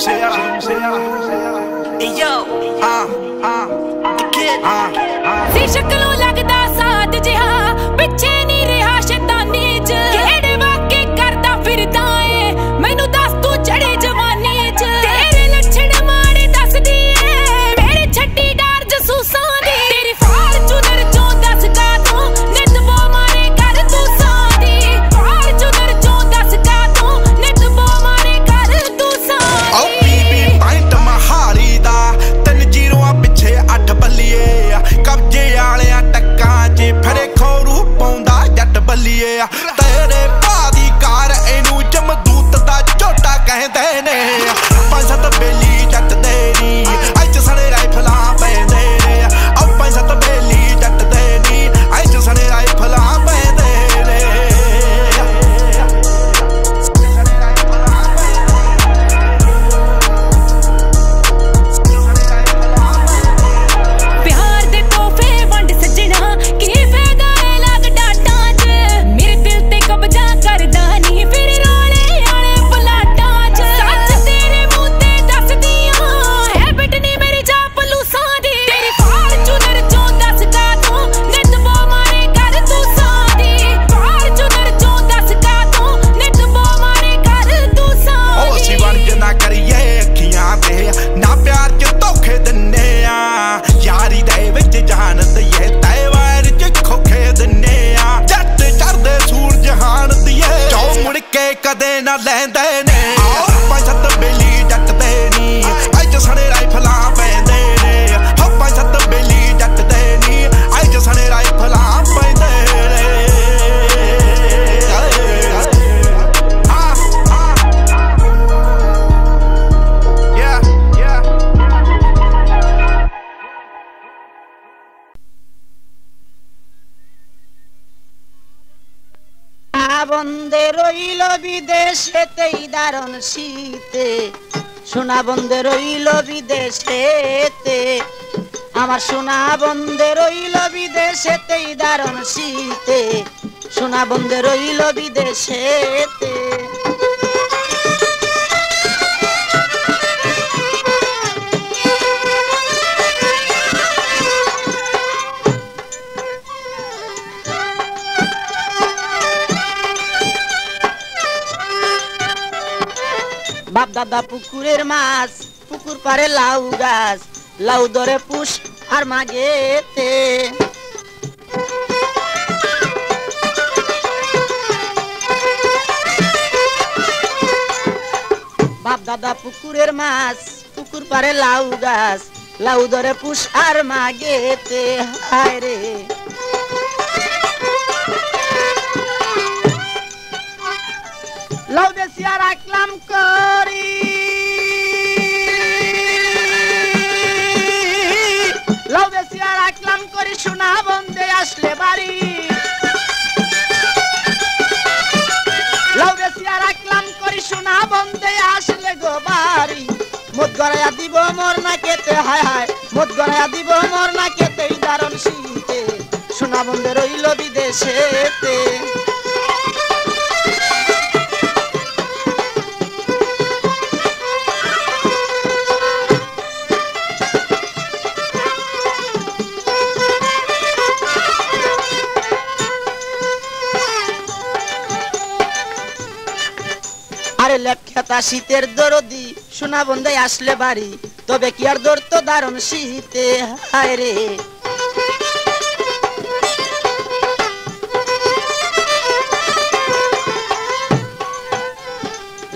Hey yo, the kid. सी शक्लों लगदा साथ जिहा पिछे नहीं रहा शैतानी च केड़े वाके करदा फिरदा है मैनू दस तू चढ़े जवानी च तेरे लक्षण माड़े दस दी है मेरी छट्टी डार जसूसां दी तेरी फॉर्च्यूनर चों दस का तू नित बो मारे कर तू सादी फॉर्च्यूनर चों दस का तू नित बो मारे कर तू सादी ओ बीबी पॉइंट महारी दा 3 जीरोआं पिछे 8 बल्लिए कब्जे वालियां टक्कां च फड़े खोरू पाउंदा जट बल्लिए तेरे भा दी कार इनू जमदूत दा झोटा कहंदे ने 5-7 बेली जट दे नी अज सने राइफलां पैंदे ने ओ 5-7 बेली जट दे नी अज सने राइफलां पैंदे ने प्यार दे तोहफे वंड सजना की फायदा है लग डाटा च मेरे दिल ते कब्जा करदा नहीं फिर रोले आले पलाटा च सच तेरे मुंह ते दस दियां हैबिट नहीं मेरी चापलूसां दी तेरी फॉर्च्यूनर चों दस का तू नित बो मारे कर तू सादी फॉर्च्यूनर चों दस का तू नित बो मारे कर तू ओ सादी सी बन के ना करिए अखियां ते ना प्यार च धोखे दिन्ने आ यारी दे विच जान दईए तैवार च खोखे दिन्ने आ जट चढ़दे सूरज हान दईए जो मुड़ के कदे ना लैंदे ने 5-7 बेली जट दे नी अज सने राइफलां पैंदे ने 5-7 बेली जट दे नी अज सने राइफलां पैंदे ने বন্দে রইল বিদেশেতেই দারুণ শীতে সোনা বন্দে রইল বিদেশেতে আমার সোনা বন্দে রইল বিদেশেতেই দারুণ শীতে সোনা বন্দে রইল বিদেশেতে বাপ দাদা পুকুরের মাছ পুকুর পারে লাউ গাছ লাউ ধরে পুষ আর মাগেতে বাপ দাদা পুকুরের মাছ পুকুর পারে লাউ গাছ লাউ ধরে পুষ আর মাগেতে হায় রে লাউ দেশিয়া রাখলাম করি লাউ দেশিয়া রাখলাম করি সোনা বন্দে আসলে বাড়ি লাউ দেশিয়া রাখলাম করি সোনা বন্দে আসলে গো বাড়ি মদ গড়াইয়া দিব মোর না কেতে হায় হায় মদ গড়াইয়া দিব মোর না কেতে দারুণ শীতে সোনা বন্দে রইল বিদেশেতে আরে লেপখেতা শীতের দরদি সোনা বন্দে আসলে বাড়ি তবে কি আর দর তো দারুণ শীতে হায় রে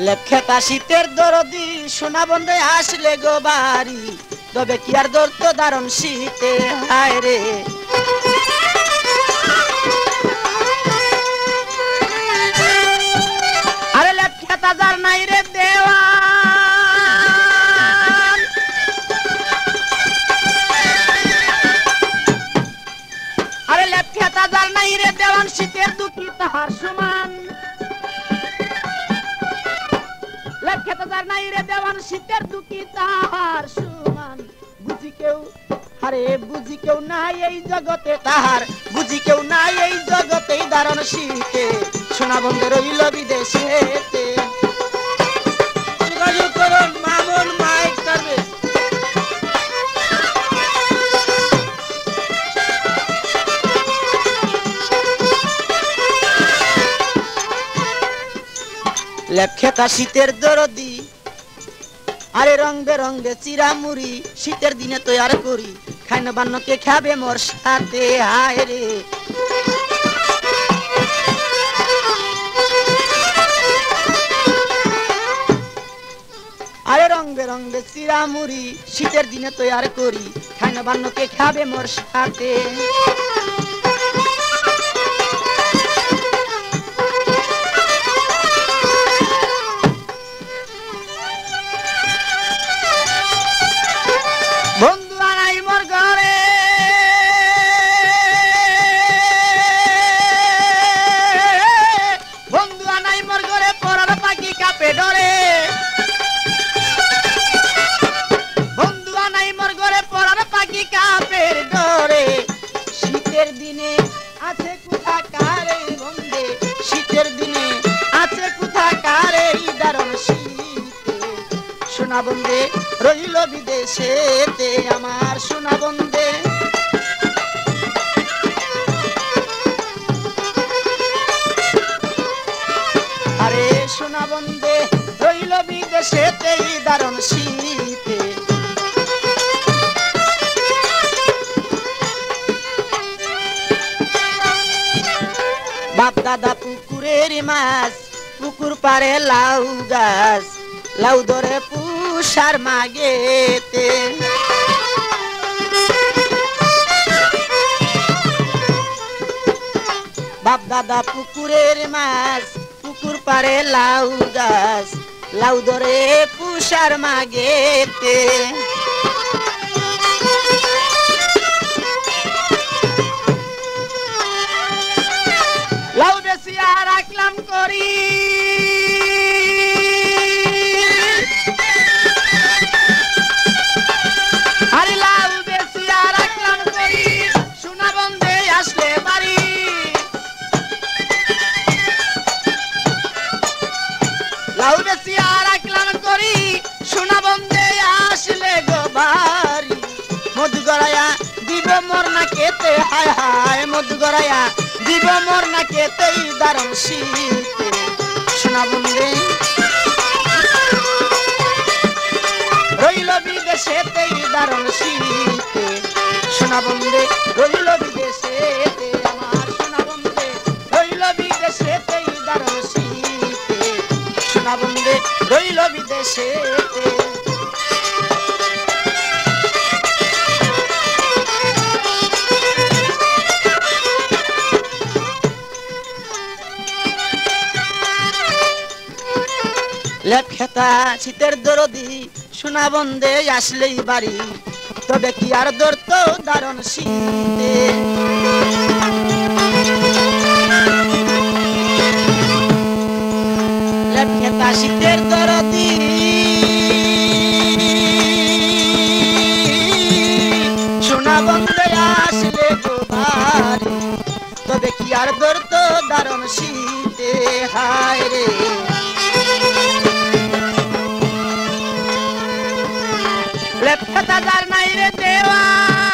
লেপখেতা শীতের দরদি সোনা বন্দে আসলে গো বাড়ি তবে কি আর দর তো দারুণ শীতে হায় রে আরে লেপখেতা যার নাই রে দেওয়ান আরে লেপখেতা যার নাই রে দেওয়ান শীতের দুঃখী তাহার সমান লেপখেতা যার নাই রে দেওয়ান শীতের দুঃখী তাহার সমান বুঝি কেউ আরে বুঝি কেউ নাই এই জগতে তাহার বুঝি কেউ নাই এই জগতেই দারুণ শীতে সোনা বন্দে রইল বিদেশেতে যোগাযোগ করুন মামুন লেপখেতা শীতের দরদি আরে রং বেরঙ্গে চিরামুড়ি শীতের দিনে তৈয়ার করি খাইন বান্নকে খাবে মোর সাথে হায় রে আরে রং বেরঙ্গে চিরামুড়ি শীতের দিনে তৈয়ার করি খাইন বান্নকে খাবে মোর সাথে বন্ধু আনাই মোর ঘরে বন্ধু আনাই মোর ঘরে পরার পাখি কাপে ডরে বন্ধু আনাই মোর ঘরে পরার পাখি কাপের ডরে শীতের দিনে আছে কোথা কারে বন্ধে শীতের দিনে আছে কোথা কারে দারুণ শীতে সোনা বন্ধে রইল বিদেশেতে আমার সোনা বন্ধে আরে সোনা বন্ধে রইল বিদেশেতে দারুণ শীতে বাপ দাদা পুকুরের মাছ পুকুর পারে লাউ গাছ লাউ ধরে পুষার মাগেতে বাপ দাদা পুকুরের মাছ পুকুর পারে লাউ গাছ লাউ ধরে পুষার মাগেতে লাউ বেশি আর রাখলাম করি আরে লাউ বেশি আর রাখলাম করি সোনা বন্ধে আসলে বাড়ি লাউ বেশি আর রাখলাম করি সোনা বন্ধে আসলে গো বাড়ি মধু গড়াইয়া দিব মোর না কেতে হায় হায় মধু গড়াইয়া দিব মোর না কেতেই দারুণ শীতে সোনা বন্ধে রইল বিদেশেতেই দারুণ শীতে সোনা বন্ধে রইল বিদেশেতে আমার সোনা বন্ধে রইল বিদেশেতেই দারুণ শীতে সোনা বন্ধে রইল বিদেশেতে লেপখেতা শীতের দরদি সোনা বন্ধে আসলেই বাড়ি তবে কি আর ধরত দারুণ শীতে লেপখেতা শীতের দরদি সোনা বন্ধে আসলে বাড়ি তবে কি আর ধরত দারুণ শীতে হায় রে লেপখেতা যার নাই রে দেওয়ান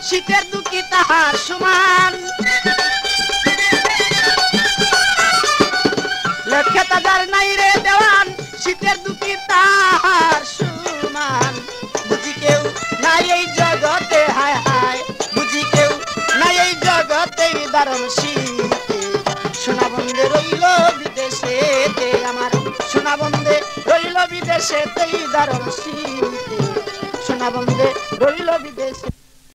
শীতের দুঃখী তাহার সমান লেপখেতা যার নাই রে দেওয়ান শীতের দুঃখী তাহার সমান বুঝি কেউ নাই এই জগতে হায় হায় বুঝি কেউ নাই এই জগতে দারুণ শীতে সোনা বন্ধে রইল বিদেশেতে আমার সোনা বন্ধে রইল বিদেশেতেই দারুণ শীতে সোনা বন্ধে রইল বিদেশে